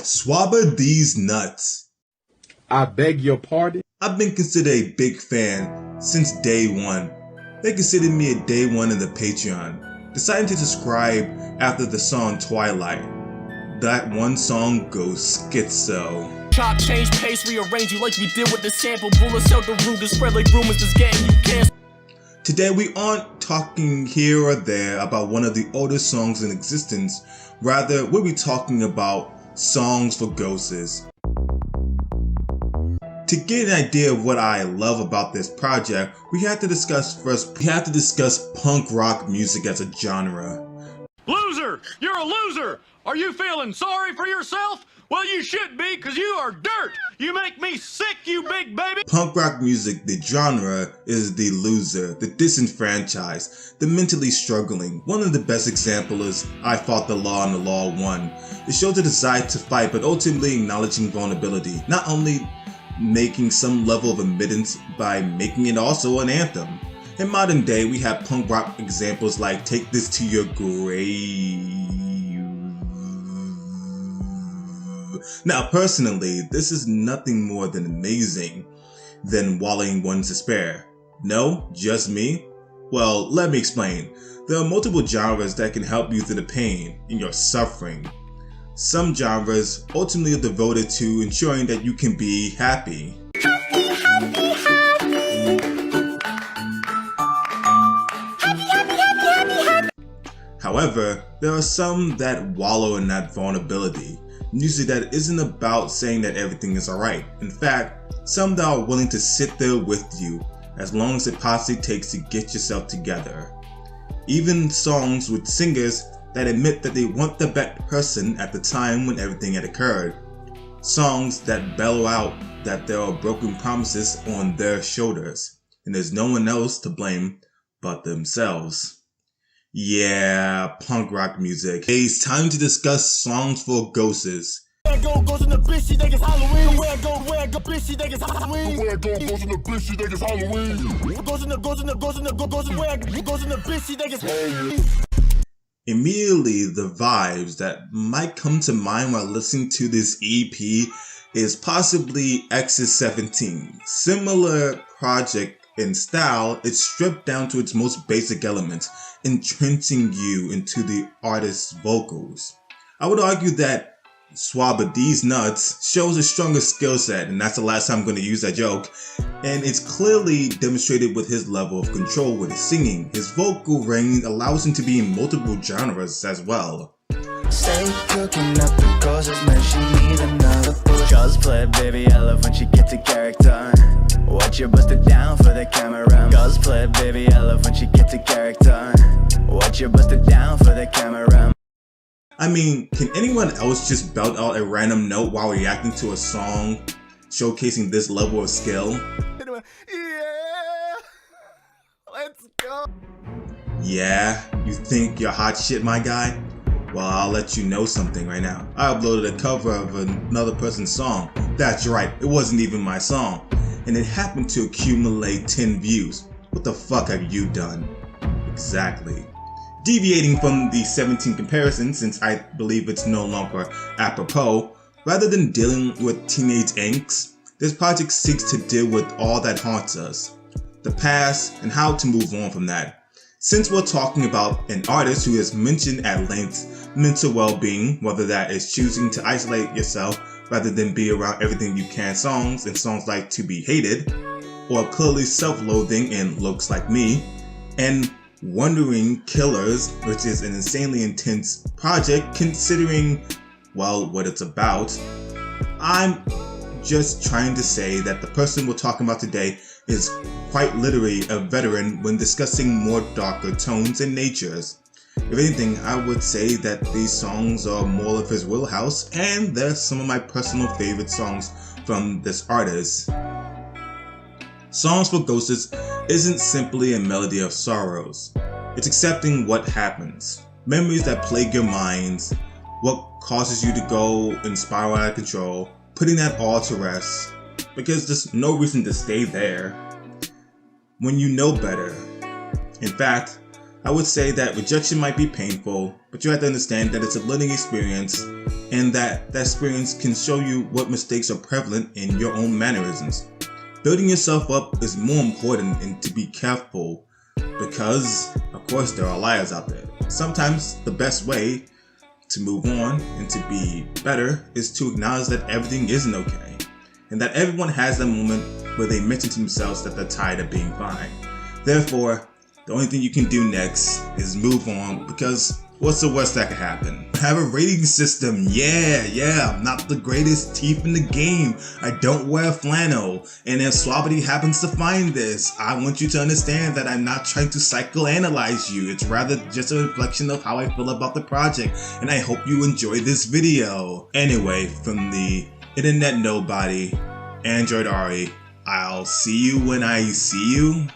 Shwabadi's nuts. I beg your pardon? I've been considered a big fan since day one. They considered me a day one in the Patreon, deciding to subscribe after the song Twilight. That one song goes schizo. Chop, change, pace, rearrange you like we did with the sample. Bullets out the Ruger, spread like rumors that's getting you canceled. Today we aren't talking here or there about one of the oldest songs in existence. Rather, we'll be talking about songs for ghosts. To get an idea of what I love about this project, we have to discuss punk rock music as a genre. Loser! You're a loser! Are you feeling sorry for yourself? Well, you should be, because you are dirt! You make me sick, you big baby! Punk rock music, the genre, is the loser, the disenfranchised, the mentally struggling. One of the best examples is I Fought the Law and the Law Won. It shows a desire to fight, but ultimately acknowledging vulnerability. Not only making some level of admittance by making it also an anthem. In modern day, we have punk rock examples like Take This to Your Grave. Now personally, this is nothing more than amazing than wallowing one's despair. No? Just me? Well, let me explain. There are multiple genres that can help you through the pain and your suffering. Some genres ultimately are devoted to ensuring that you can be happy. However, there are some that wallow in that vulnerability. Music that isn't about saying that everything is alright. In fact, some that are willing to sit there with you as long as it possibly takes to get yourself together. Even songs with singers that admit that they weren't the best person at the time when everything had occurred. Songs that bellow out that there are broken promises on their shoulders, and there's no one else to blame but themselves. Yeah, punk rock music. Hey, it's time to discuss songs for ghosts. Where I go, goes in the bitch, she think it's Halloween. Where I go, bitch, she think it's Halloween. Where I go, goes in the bitch, she think it's Halloween. Goes in the bitch, she think it's Halloween. Immediately, the vibes that might come to mind while listening to this EP is possibly X's 17. Similar project in style, it's stripped down to its most basic elements, entrenching you into the artist's vocals. I would argue that Shwabadi's nuts shows a stronger skill set, and that's the last time I'm going to use that joke, and it's clearly demonstrated with his level of control with his singing. His vocal range allows him to be in multiple genres as well. Stay cooking up the causes, man, she need another push. Cosplay, baby, I love when she gets a character. Watch you bust it down for the camera. Cosplay, baby, I love when she gets a character. Watch you bust it down for the camera. I mean, can anyone else just belt out a random note while reacting to a song showcasing this level of skill? Yeah, let's go. Yeah, you think you're hot shit, my guy? Well, I'll let you know something right now. I uploaded a cover of another person's song. That's right, it wasn't even my song. And it happened to accumulate 10 views. What the fuck have you done? Exactly. Deviating from the 17 comparison, since I believe it's no longer apropos, rather than dealing with teenage angst, this project seeks to deal with all that haunts us, the past, and how to move on from that. Since we're talking about an artist who has mentioned at length mental well-being, whether that is choosing to isolate yourself rather than be around everything you can songs and songs like To Be Hated, or clearly self-loathing in Looks Like Me, and Wandering Killers, which is an insanely intense project considering, well, what it's about. I'm just trying to say that the person we're talking about today is quite literally a veteran when discussing more darker tones and natures. If anything, I would say that these songs are more of his wheelhouse, and they're some of my personal favorite songs from this artist. Songs for Ghosts isn't simply a melody of sorrows. It's accepting what happens, memories that plague your minds, what causes you to go and spiral out of control, putting that all to rest, because there's no reason to stay there when you know better. In fact, I would say that rejection might be painful, but but you have to understand that it's a learning experience, and that experience can show you what mistakes are prevalent in your own mannerisms. Building yourself up is more important, and to be careful, because of course there are liars out there. Sometimes the best way to move on and to be better is to acknowledge that everything isn't okay, and that everyone has that moment where they mention to themselves that they're tired of being fine. Therefore, the only thing you can do next is move on, because what's the worst that could happen? Have a rating system. Yeah, I'm not the greatest thief in the game. I don't wear flannel. And if Shwabadi happens to find this, I want you to understand that I'm not trying to psychoanalyze you. It's rather just a reflection of how I feel about the project, and I hope you enjoy this video. Anyway, from the internet nobody, Android Ari, I'll see you when I see you.